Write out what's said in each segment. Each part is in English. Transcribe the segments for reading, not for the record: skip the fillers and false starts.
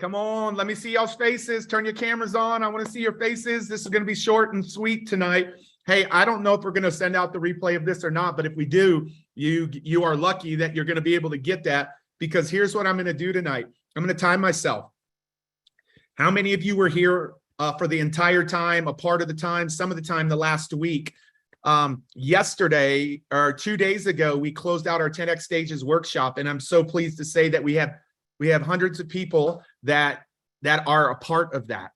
Come on, let me see y'all's faces. Turn your cameras on. I want to see your faces. This is going to be short and sweet tonight. Hey, I don't know if we're going to send out the replay of this or not, but if we do, you are lucky that you're going to be able to get that, because here's what I'm going to do tonight. I'm going to time myself. How many of you were here for the entire time, a part of the time, some of the time the last week? Yesterday or 2 days ago, we closed out our 10X Stages workshop, and I'm so pleased to say that we have hundreds of people that are a part of that.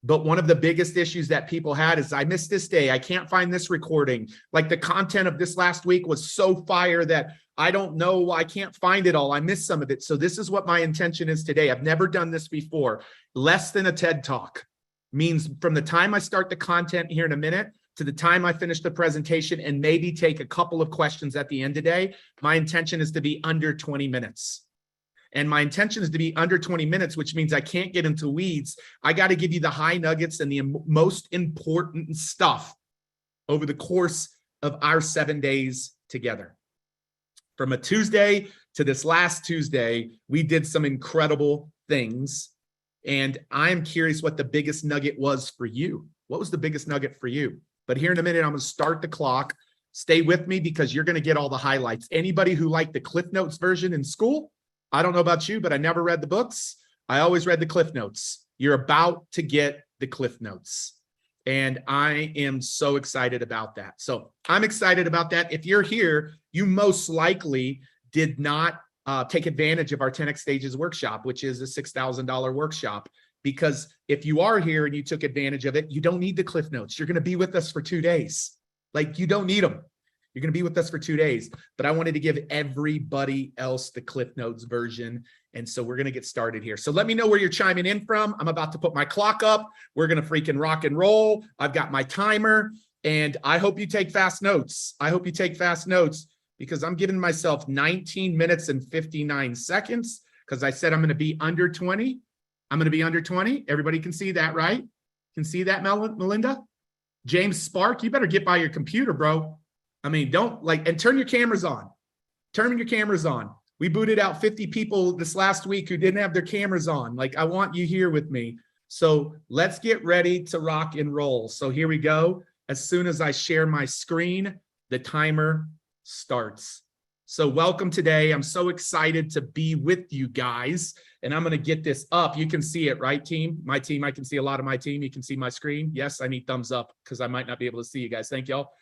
But one of the biggest issues that people had is, I missed this day. I can't find this recording. Like, the content of this last week was so fire that I don't know, I can't find it all. I missed some of it. So this is what my intention is today. I've never done this before. Less than a TED Talk means from the time I start the content here in a minute to the time I finish the presentation and maybe take a couple of questions at the end of the day, my intention is to be under 20 minutes. And my intention is to be under 20 minutes, which means I can't get into weeds. I got to give you the high nuggets and the most important stuff over the course of our 7 days together. From a Tuesday to this last Tuesday, we did some incredible things. And I'm curious what the biggest nugget was for you. What was the biggest nugget for you? But here in a minute, I'm going to start the clock. Stay with me because you're going to get all the highlights. Anybody who liked the Cliff Notes version in school, I don't know about you, but I never read the books. I always read the Cliff Notes. You're about to get the Cliff Notes. And I am so excited about that. So I'm excited about that. If you're here, you most likely did not take advantage of our 10X Stages workshop, which is a $6,000 workshop. Because if you are here and you took advantage of it, you don't need the Cliff Notes. You're going to be with us for 2 days. Like, you don't need them. You're going to be with us for 2 days, but I wanted to give everybody else the Cliff Notes version. And so we're going to get started here. So let me know where you're chiming in from. I'm about to put my clock up. We're going to freaking rock and roll. I've got my timer, and I hope you take fast notes. I hope you take fast notes because I'm giving myself 19 minutes and 59 seconds because I said I'm going to be under 20. I'm going to be under 20. Everybody can see that, right? Can see that, Melinda? James Spark, you better get by your computer, bro. I mean, don't and turn your cameras on. Turn your cameras on. We booted out 50 people this last week who didn't have their cameras on. Like, I want you here with me. So let's get ready to rock and roll. So here we go. As soon as I share my screen, the timer starts. So welcome today. I'm so excited to be with you guys. And I'm going to get this up. You can see it, right, team? My team, I can see a lot of my team. You can see my screen. Yes, I need thumbs up because I might not be able to see you guys. Thank y'all.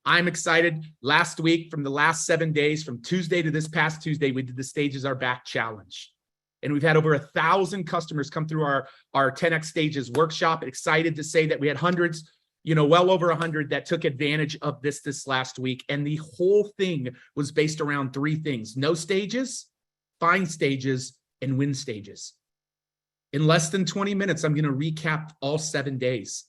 I'm excited. Last week, from the last 7 days, from Tuesday to this past Tuesday, we did the Stages Are Back challenge. And we've had over 1,000 customers come through our 10X Stages workshop. Excited to say that we had hundreds, well over 100 that took advantage of this last week. And the whole thing was based around 3 things: know stages, find stages, and win stages. In less than 20 minutes, I'm going to recap all 7 days.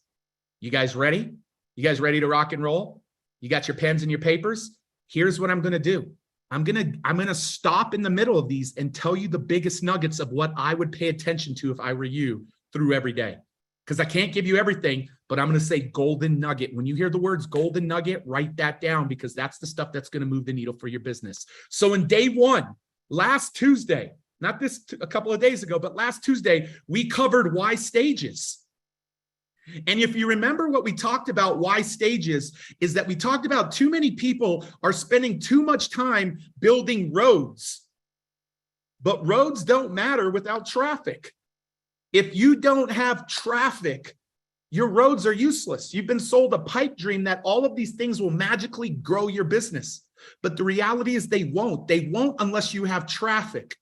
You guys ready? You guys ready to rock and roll? You got your pens and your papers? Here's what I'm going to do. I'm going to stop in the middle of these and tell you the biggest nuggets of what I would pay attention to if I were you through every day. Because I can't give you everything, but I'm going to say golden nugget. When you hear the words golden nugget, write that down because that's the stuff that's going to move the needle for your business. So in day 1, last Tuesday, not this a couple of days ago, but last Tuesday, we covered why stages. And if you remember what we talked about, why stages, is that we talked about too many people are spending too much time building roads. But roads don't matter without traffic. If you don't have traffic, your roads are useless. You've been sold a pipe dream that all of these things will magically grow your business. But the reality is they won't. They won't unless you have traffic.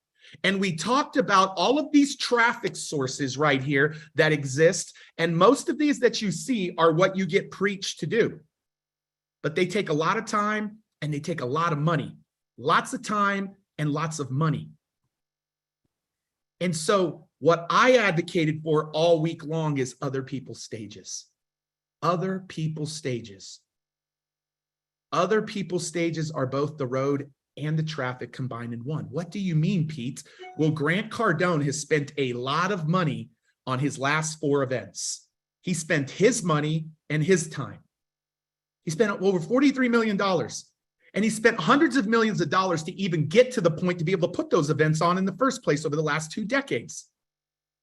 And we talked about all of these traffic sources right here that exist. And most of these that you see are what you get preached to do. But they take a lot of time and they take a lot of money. Lots of time and lots of money. And so what I advocated for all week long is other people's stages. Other people's stages. Other people's stages are both the road and the traffic combined in one. What do you mean, Pete? Well, Grant Cardone has spent a lot of money on his last 4 events. He spent his money and his time. He spent over $43 million. And he spent hundreds of millions of dollars to even get to the point to be able to put those events on in the first place over the last 2 decades.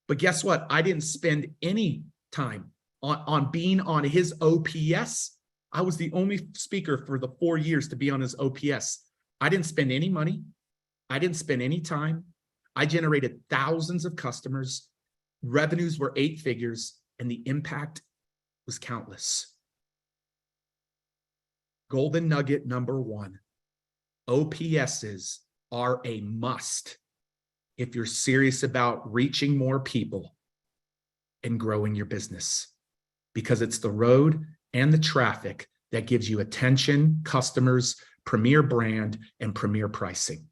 But guess what? I didn't spend any time on being on his OPS. I was the only speaker for the 4 years to be on his OPS. I didn't spend any money. I didn't spend any time. I generated thousands of customers. Revenues were 8 figures, and the impact was countless. Golden nugget number 1, OPSs are a must if you're serious about reaching more people and growing your business, because it's the road and the traffic that gives you attention, customers, premier brand, and premier pricing.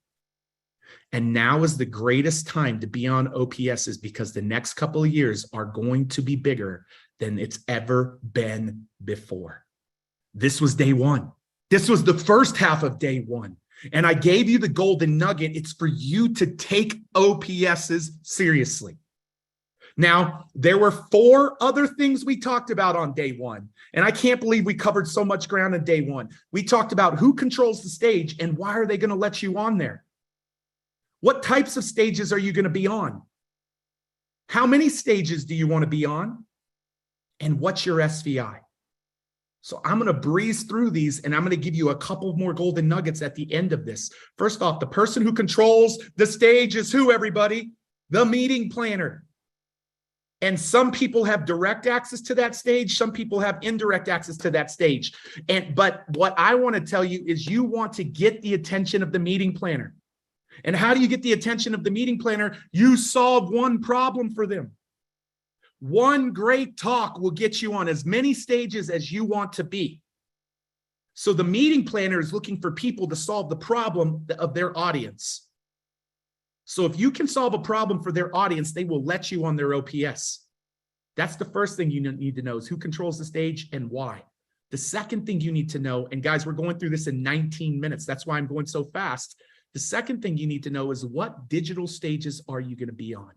And now is the greatest time to be on OPSs, because the next couple of years are going to be bigger than it's ever been before. This was day 1. This was the first half of day 1. And I gave you the golden nugget. It's for you to take OPSs seriously. Now, there were 4 other things we talked about on day 1. And I can't believe we covered so much ground on day 1. We talked about who controls the stage and why are they going to let you on there? What types of stages are you going to be on? How many stages do you want to be on? And what's your SVI? So I'm going to breeze through these, and I'm going to give you a couple more golden nuggets at the end of this. First off, the person who controls the stage is who, everybody? The meeting planner. And some people have direct access to that stage. Some people have indirect access to that stage. But what I want to tell you is you want to get the attention of the meeting planner. And how do you get the attention of the meeting planner? You solve one problem for them. One great talk will get you on as many stages as you want to be. So the meeting planner is looking for people to solve the problem of their audience. So if you can solve a problem for their audience, they will let you on their OPS. That's the first thing you need to know, is who controls the stage and why. The second thing you need to know, and guys, we're going through this in 19 minutes. That's why I'm going so fast. The second thing you need to know is, what digital stages are you going to be on?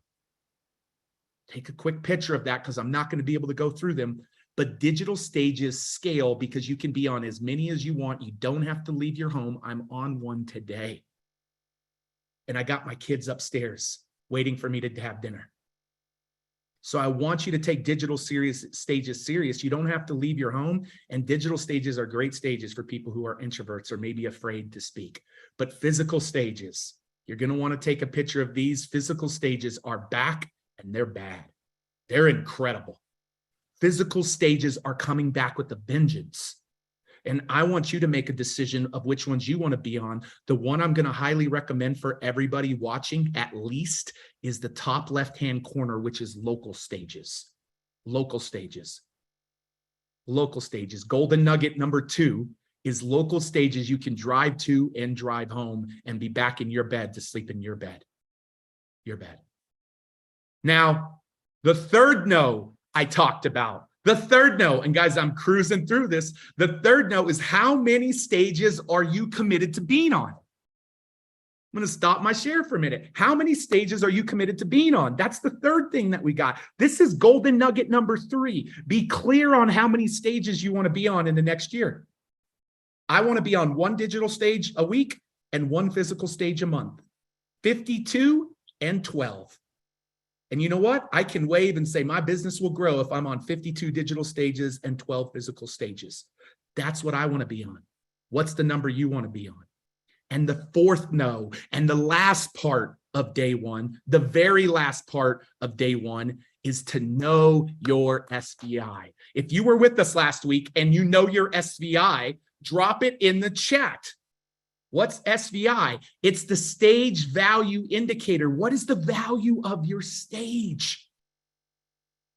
Take a quick picture of that, because I'm not going to be able to go through them. But digital stages scale because you can be on as many as you want. You don't have to leave your home. I'm on one today. And I got my kids upstairs waiting for me to have dinner. So I want you to take digital stages serious. You don't have to leave your home. And digital stages are great stages for people who are introverts or maybe afraid to speak. But physical stages, you're going to want to take a picture of these. Physical stages are back, and they're bad. They're incredible. Physical stages are coming back with a vengeance. And I want you to make a decision of which ones you want to be on. The one I'm going to highly recommend for everybody watching, at least, is the top left-hand corner, which is local stages. Local stages. Local stages. Golden nugget number 2 is local stages you can drive to and drive home and be back in your bed to sleep in your bed. Your bed. Now, the third no I talked about. The third no, and guys, I'm cruising through this. The third no is, how many stages are you committed to being on? I'm going to stop my share for a minute. How many stages are you committed to being on? That's the third thing that we got. This is golden nugget number 3. Be clear on how many stages you want to be on in the next year. I want to be on 1 digital stage a week and 1 physical stage a month. 52 and 12. And you know what? I can wave and say my business will grow if I'm on 52 digital stages and 12 physical stages. That's what I want to be on. What's the number you want to be on? And the fourth no, and the last part of day 1, the very last part of day 1, is to know your SVI. If you were with us last week and you know your SVI, drop it in the chat. What's SVI? It's the stage value indicator. What is the value of your stage?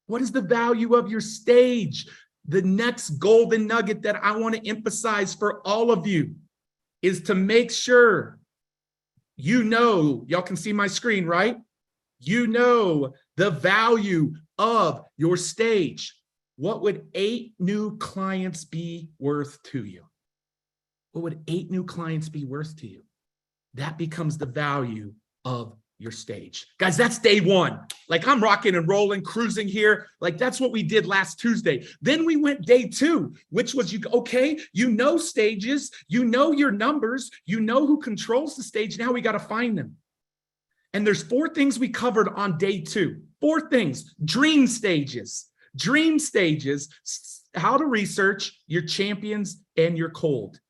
What is the value of your stage? The next golden nugget that I want to emphasize for all of you is to make sure you know, y'all can see my screen, right? You know the value of your stage. What would 8 new clients be worth to you? What would 8 new clients be worth to you? That becomes the value of your stage. Guys, that's day 1. Like, I'm rocking and rolling, cruising here. Like, that's what we did last Tuesday. Then we went day 2, which was, okay, you know stages, you know your numbers, you know who controls the stage. Now we got to find them. And there's 4 things we covered on day 2. 4 things. Dream stages. Dream stages. How to research your champions and your cold.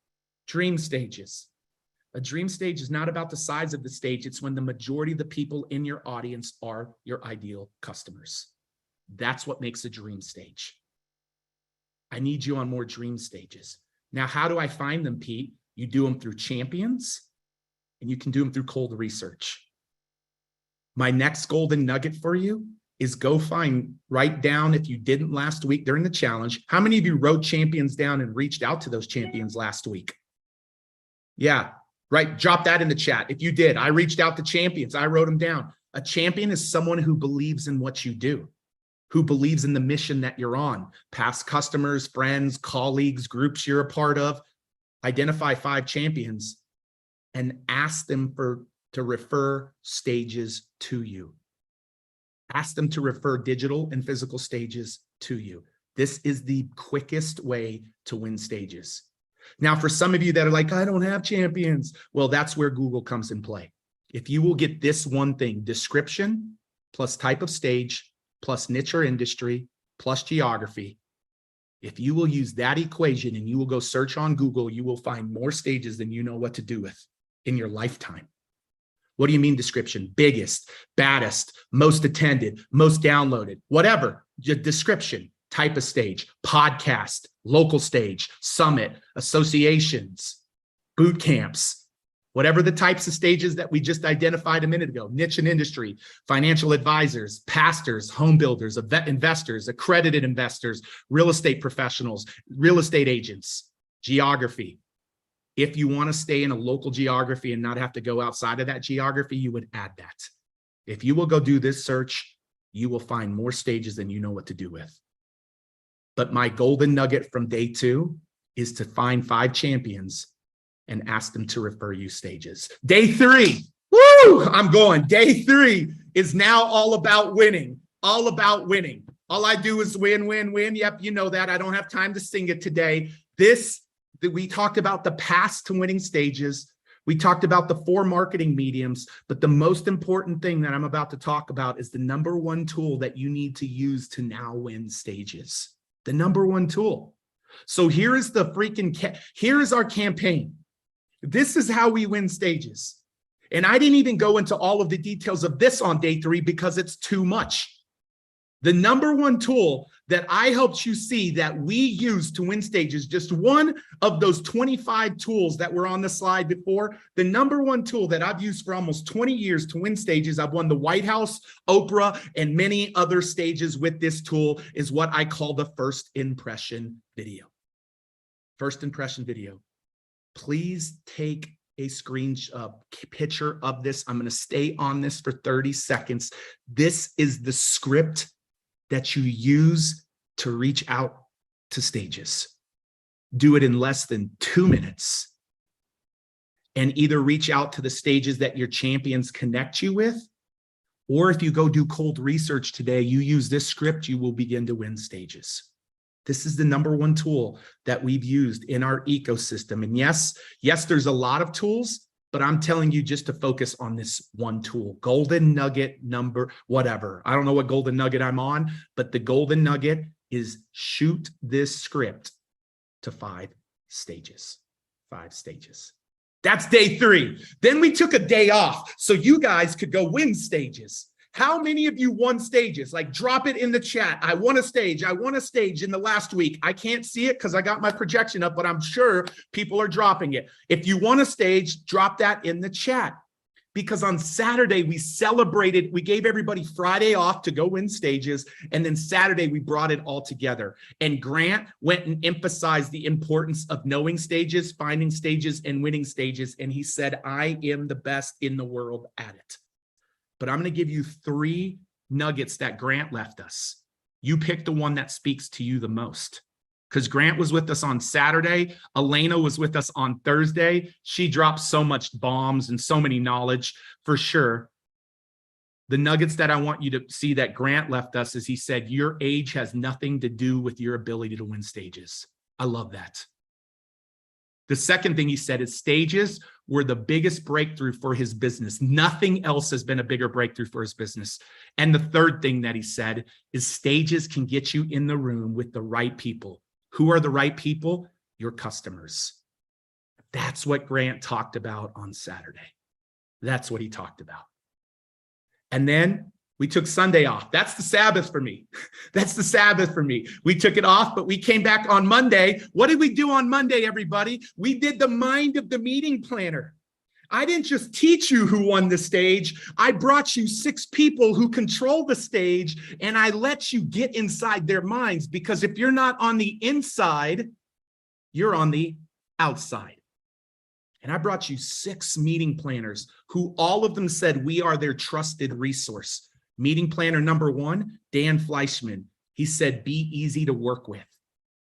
Dream stages. A dream stage is not about the size of the stage. It's when the majority of the people in your audience are your ideal customers. That's what makes a dream stage. I need you on more dream stages. Now, how do I find them, Pete? You do them through champions, and you can do them through cold research. My next golden nugget for you is write down, if you didn't last week during the challenge, how many of you wrote champions down and reached out to those champions last week? Yeah, right. Drop that in the chat. If you did, I reached out to champions. I wrote them down. A champion is someone who believes in what you do, who believes in the mission that you're on. Past customers, friends, colleagues, groups you're a part of. Identify 5 champions and ask them to refer stages to you. Ask them to refer digital and physical stages to you. This is the quickest way to win stages. Now, for some of you that are like, I don't have champions, well, that's where Google comes in play. If you will get this one thing, description plus type of stage plus niche or industry plus geography, if you will use that equation and you will go search on Google, you will find more stages than you know what to do with in your lifetime. What do you mean description? Biggest, baddest, most attended, most downloaded, whatever. Description, type of stage, podcast, local stage, summit, associations, boot camps, whatever the types of stages that we just identified a minute ago, niche and industry, financial advisors, pastors, home builders, investors, accredited investors, real estate professionals, real estate agents, geography. If you want to stay in a local geography and not have to go outside of that geography, you would add that. If you will go do this search, you will find more stages than you know what to do with. But my golden nugget from day 2 is to find 5 champions and ask them to refer you stages. Day 3, woo, I'm going. Day 3 is now all about winning, all about winning. All I do is win, win, win. Yep, you know that. I don't have time to sing it today. We talked about the path to winning stages. We talked about the 4 marketing mediums, but the most important thing that I'm about to talk about is the number 1 tool that you need to use to now win stages. The number 1 tool. So here is here is our campaign. This is how we win stages. And I didn't even go into all of the details of this on day 3 because it's too much. The number 1 tool that I helped you see that we use to win stages, just one of those 25 tools that were on the slide before, the number 1 tool that I've used for almost 20 years to win stages, I've won the White House, Oprah, and many other stages with this tool, is what I call the first impression video. First impression video. Please take a picture of this. I'm going to stay on this for 30 seconds. This is the script that you use to reach out to stages. Do it in less than 2 minutes and either reach out to the stages that your champions connect you with, or if you go do cold research today, you use this script, you will begin to win stages. This is the number 1 tool that we've used in our ecosystem. And yes, there's a lot of tools, but I'm telling you just to focus on this 1 tool. Golden nugget number, whatever. I don't know what golden nugget I'm on, but the golden nugget is shoot this script to 5 stages. 5 stages. That's day 3. Then we took a day off so you guys could go win stages. How many of you won stages? Like, drop it in the chat. I won a stage. I won a stage in the last week. I can't see it because I got my projection up, but I'm sure people are dropping it. If you won a stage, drop that in the chat. Because on Saturday, we celebrated, we gave everybody Friday off to go win stages. And then Saturday, we brought it all together. And Grant went and emphasized the importance of knowing stages, finding stages, and winning stages. And he said, I am the best in the world at it. But I'm going to give you 3 nuggets that Grant left us. You pick the one that speaks to you the most. Because Grant was with us on Saturday. Elena was with us on Thursday. She dropped so much bombs and so many knowledge for sure. The nuggets that I want you to see that Grant left us is he said, your age has nothing to do with your ability to win stages. I love that. The second thing he said is stages were the biggest breakthrough for his business. Nothing else has been a bigger breakthrough for his business. And the third thing that he said is stages can get you in the room with the right people. Who are the right people? Your customers. That's what Grant talked about on Saturday. That's what he talked about. And then we took Sunday off. That's the Sabbath for me. That's the Sabbath for me. We took it off, but we came back on Monday. What did we do on Monday, everybody? We did the mind of the meeting planner. I didn't just teach you who won the stage. I brought you 6 people who control the stage, and I let you get inside their minds, because if you're not on the inside, you're on the outside. And I brought you 6 meeting planners who all of them said we are their trusted resource. Meeting planner number 1, Dan Fleischman. He said, be easy to work with.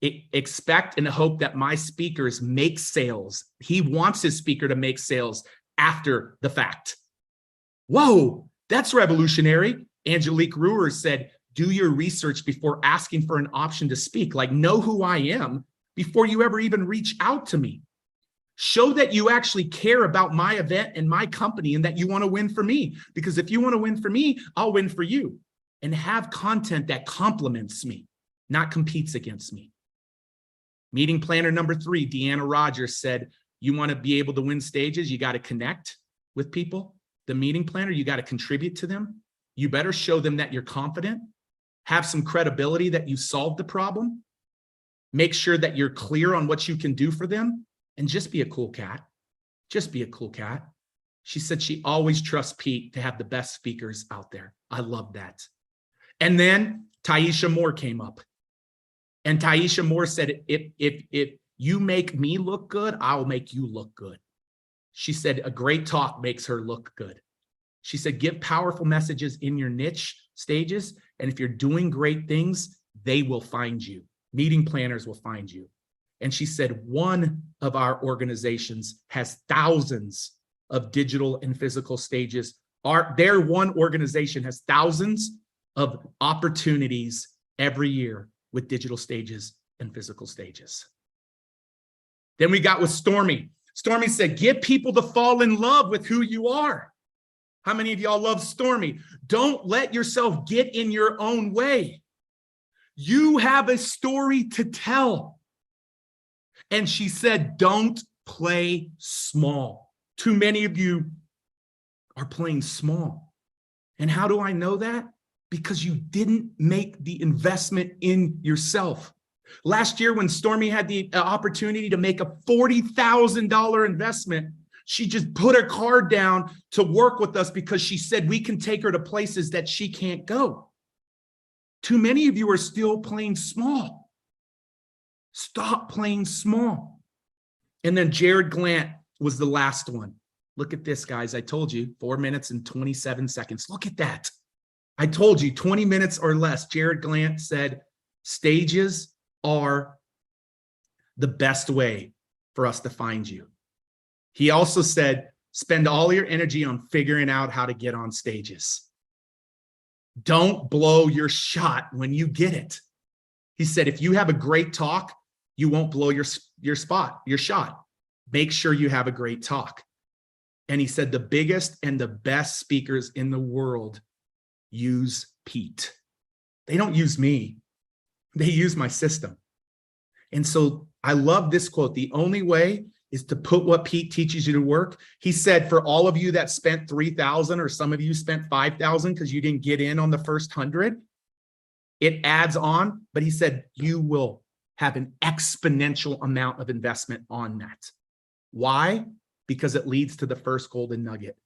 Expect and hope that my speakers make sales. He wants his speaker to make sales after the fact. Whoa, that's revolutionary. Angelique Ruhr said, do your research before asking for an option to speak. Like, know who I am before you ever even reach out to me. Show that you actually care about my event and my company and that you want to win for me. Because if you want to win for me, I'll win for you. And have content that complements me, not competes against me. Meeting planner number 3, Deanna Rogers said, you want to be able to win stages, you got to connect with people. The meeting planner, you got to contribute to them. You better show them that you're confident. Have some credibility that you solved the problem. Make sure that you're clear on what you can do for them. And just be a cool cat. Just be a cool cat. She said she always trusts Pete to have the best speakers out there. I love that. And then Taisha Moore came up. And Taisha Moore said, if you make me look good, I'll make you look good. She said a great talk makes her look good. She said, give powerful messages in your niche stages. And if you're doing great things, they will find you. Meeting planners will find you. And she said, one of our organizations has thousands of digital and physical stages. Their one organization has thousands of opportunities every year with digital stages and physical stages. Then we got with Stormy. Stormy said, get people to fall in love with who you are. How many of y'all love Stormy? Don't let yourself get in your own way. You have a story to tell. And she said, don't play small. Too many of you are playing small. And how do I know that? Because you didn't make the investment in yourself. Last year, when Stormy had the opportunity to make a $40,000 investment, she just put her card down to work with us because she said we can take her to places that she can't go. Too many of you are still playing small. Stop playing small. And then Jared Glant was the last one. Look at this, guys. I told you 4 minutes and 27 seconds. Look at that. I told you 20 minutes or less. Jared Glant said, stages are the best way for us to find you. He also said, spend all your energy on figuring out how to get on stages. Don't blow your shot when you get it. He said, if you have a great talk, you won't blow your shot. Make sure you have a great talk. And he said, the biggest and the best speakers in the world use Pete. They don't use me. They use my system. And so I love this quote. The only way is to put what Pete teaches you to work. He said, for all of you that spent 3,000 or some of you spent 5,000 because you didn't get in on the first 100, it adds on. But he said, you will have an exponential amount of investment on that. Why? Because it leads to the first golden nugget.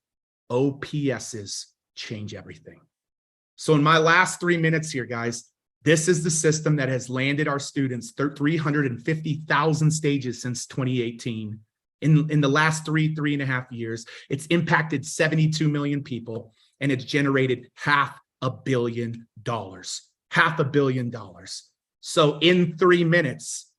OPSs change everything. So in my last 3 minutes here, guys, this is the system that has landed our students 350,000 stages since 2018. In the last three and a half years, it's impacted 72 million people, and it's generated $500 million. $500 million. So in 3 minutes,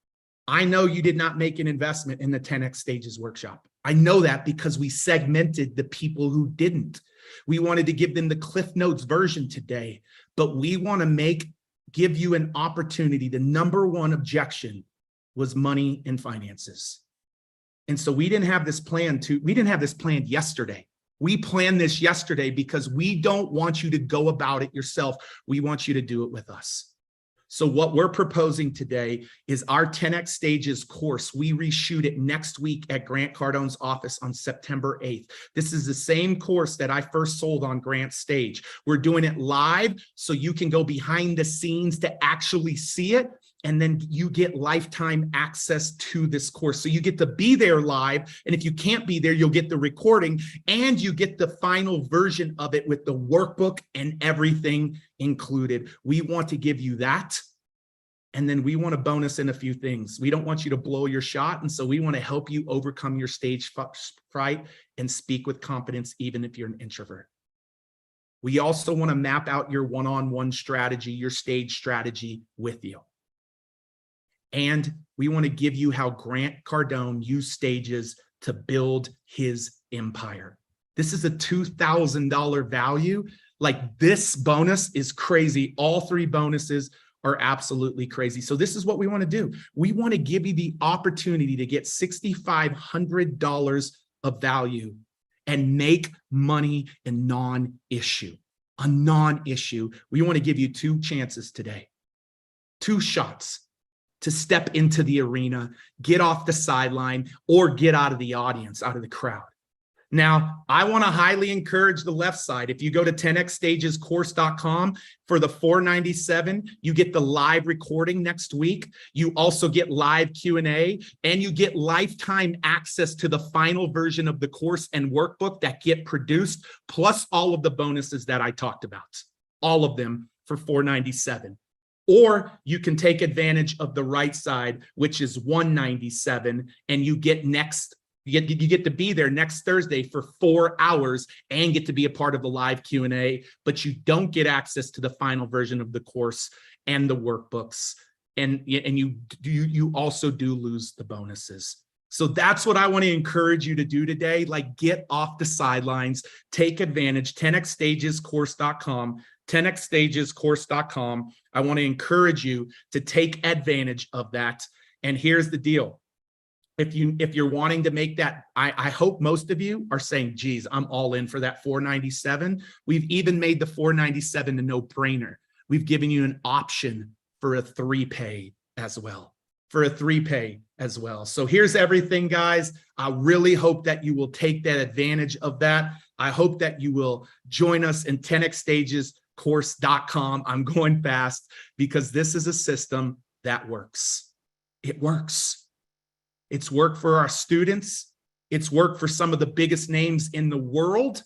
I know you did not make an investment in the 10X Stages workshop. I know that because we segmented the people who didn't. We wanted to give them the Cliff Notes version today, but we want to give you an opportunity. The number one objection was money and finances. And so we didn't have this planned yesterday. We planned this yesterday because we don't want you to go about it yourself. We want you to do it with us. So what we're proposing today is our 10X Stages course. We reshoot it next week at Grant Cardone's office on September 8th. This is the same course that I first sold on Grant's stage. We're doing it live so you can go behind the scenes to actually see it. And then you get lifetime access to this course. So you get to be there live. And if you can't be there, you'll get the recording and you get the final version of it with the workbook and everything included. We want to give you that. And then we want to bonus in a few things. We don't want you to blow your shot. And so we want to help you overcome your stage fright and speak with confidence, even if you're an introvert. We also want to map out your one-on-one strategy, your stage strategy with you. And we want to give you how Grant Cardone used stages to build his empire. This is a $2,000 value. Like, this bonus is crazy. All three bonuses are absolutely crazy. So this is what we want to do. We want to give you the opportunity to get $6,500 of value and make money in non-issue. A non-issue. We want to give you 2 chances today, 2 shots to step into the arena, get off the sideline, or get out of the audience, out of the crowd. Now, I want to highly encourage the left side. If you go to 10xstagescourse.com for the $497, you get the live recording next week. You also get live Q&A, and you get lifetime access to the final version of the course and workbook that get produced, plus all of the bonuses that I talked about, all of them for $497. Or you can take advantage of the right side, which is $197, and you get you get to be there next Thursday for 4 hours and get to be a part of the live Q&A, but you don't get access to the final version of the course and the workbooks, and you also do lose the bonuses. So that's what I want to encourage you to do today. Like, get off the sidelines, take advantage. 10xstagescourse.com, 10xstagescourse.com. I want to encourage you to take advantage of that. And here's the deal. If you're wanting to make that, I hope most of you are saying, geez, I'm all in for that $497. We've even made the $497 a no-brainer. We've given you an option for a 3-pay as well. So here's everything, guys. I really hope that you will take that advantage of that. I hope that you will join us in 10xstagescourse.com. I'm going fast because this is a system that works. It works. It's worked for our students. It's worked for some of the biggest names in the world.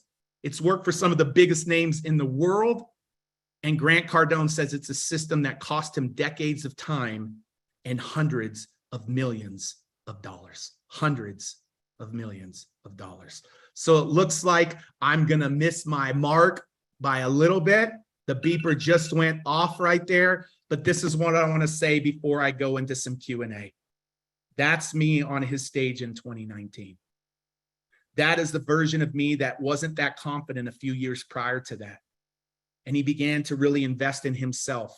And Grant Cardone says it's a system that cost him decades of time and hundreds of millions of dollars. So it looks like I'm going to miss my mark by a little bit. The beeper just went off right there. But this is what I want to say before I go into some Q&A. That's me on his stage in 2019. That is the version of me that wasn't that confident a few years prior to that. And he began to really invest in himself,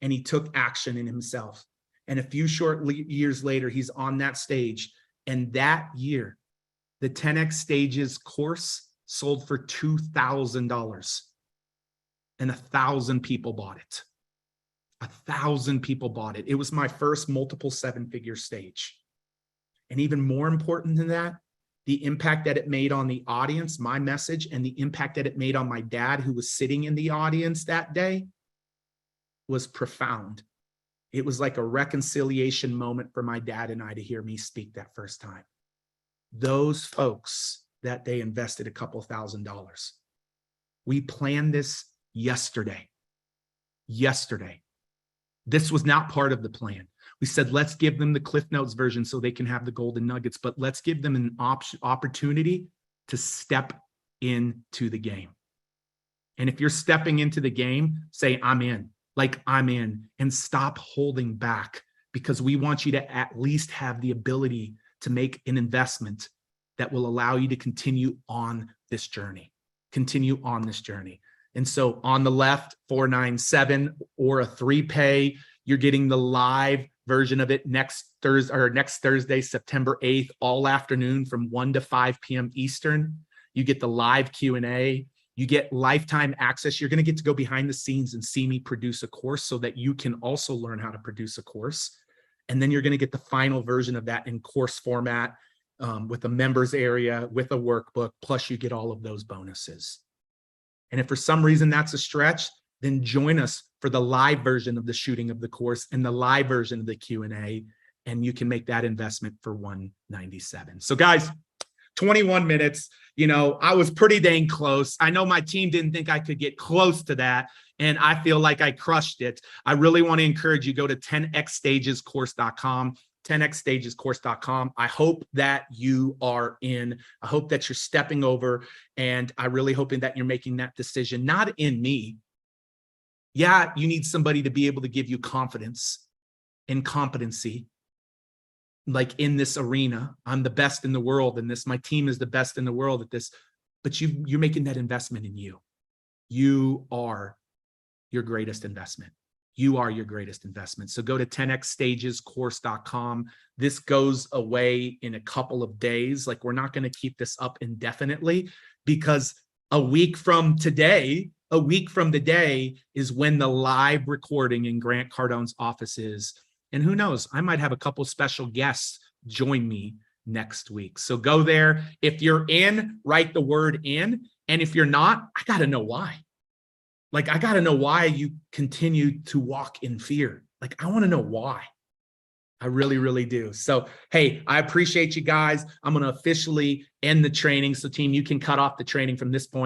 and he took action in himself. And a few short years later, he's on that stage. And that year, the 10X Stages course sold for $2,000, and 1,000 people bought it. 1,000 people bought it. It was my first multiple 7-figure stage. And even more important than that, the impact that it made on the audience, my message, and the impact that it made on my dad, who was sitting in the audience that day, was profound. It was like a reconciliation moment for my dad and I to hear me speak that first time. Those folks that day invested a couple $1,000. We planned this yesterday. This was not part of the plan. We said, let's give them the Cliff Notes version so they can have the golden nuggets, but let's give them an opportunity to step into the game. And if you're stepping into the game, say, I'm in, and stop holding back, because we want you to at least have the ability to make an investment that will allow you to continue on this journey. And so on the left, 497 or a 3-pay, you're getting the live version of it next Thursday, September 8th, all afternoon from 1 to 5 p.m. Eastern. You get the live Q&A. You get lifetime access. You're going to get to go behind the scenes and see me produce a course so that you can also learn how to produce a course. And then you're going to get the final version of that in course format, with a members area, with a workbook, plus you get all of those bonuses. And if for some reason that's a stretch, then join us for the live version of the shooting of the course and the live version of the Q&A, and you can make that investment for $197. So guys, 21 minutes, you know, I was pretty dang close. I know my team didn't think I could get close to that, and I feel like I crushed it. I really want to encourage you, go to 10xstagescourse.com, 10xstagescourse.com. I hope that you are in. I hope that you're stepping over, and I really hoping that you're making that decision, not in me. Yeah, you need somebody to be able to give you confidence and competency. Like in this arena, I'm the best in the world in this. My team is the best in the world at this, but you're making that investment in you. You are your greatest investment. You are your greatest investment. So go to 10xstagescourse.com. This goes away in a couple of days. Like, we're not going to keep this up indefinitely, because a week from today is when the live recording in Grant Cardone's office is. And who knows, I might have a couple special guests join me next week. So go there. If you're in, write the word in. And if you're not, I got to know why. Like, I got to know why you continue to walk in fear. Like, I want to know why. I really, really do. So, hey, I appreciate you guys. I'm going to officially end the training. So team, you can cut off the training from this point.